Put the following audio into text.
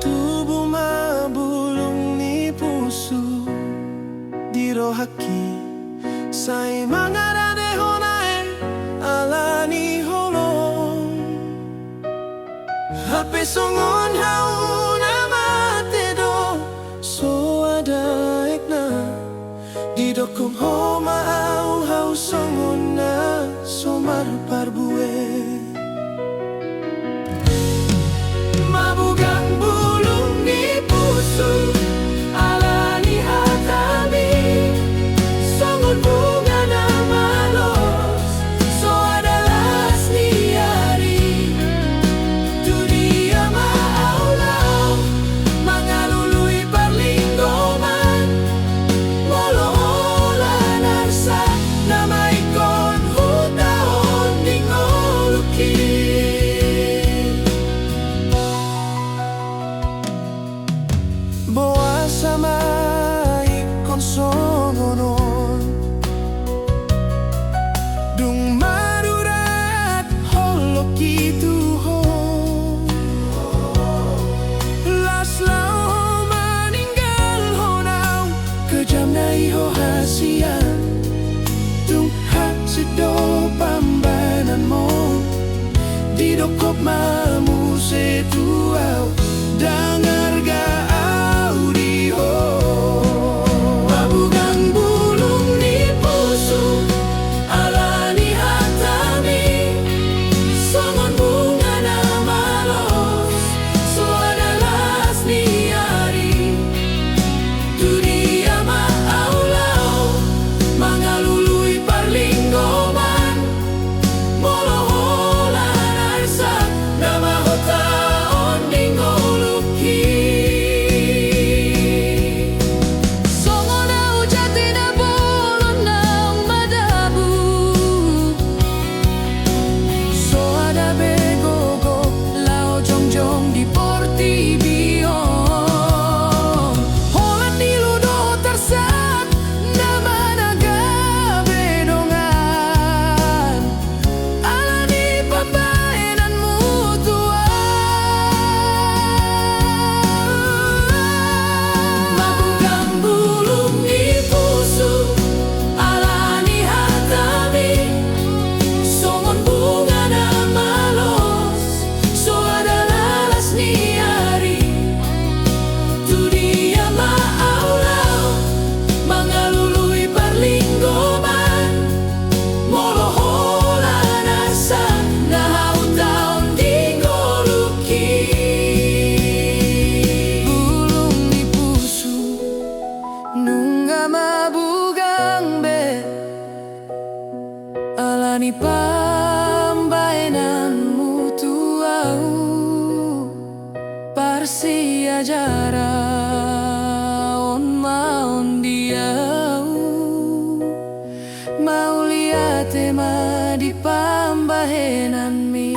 Tubuh mabulong ni puso dirohaki say mga radehonay alani holong hape songon hauna matedo so adaik na didokong ho maaw hau songon na so marparbue mabugang bulong ni puso alani hatami songon bunga na malos so adalas ni ari dunia maulaw mga luluy parlinggoman moloholan arsa na may konhutahon dingoluki boa sama ikon songonon dung marurat holok itu ho laslau meninggal honau kejam na iho hasian dung hak sedo pambanan mo didokop mamu setuau dangar ga alani pambaenanmu tuau parsia jara on maon diau mau lihat ma di pambaenanmi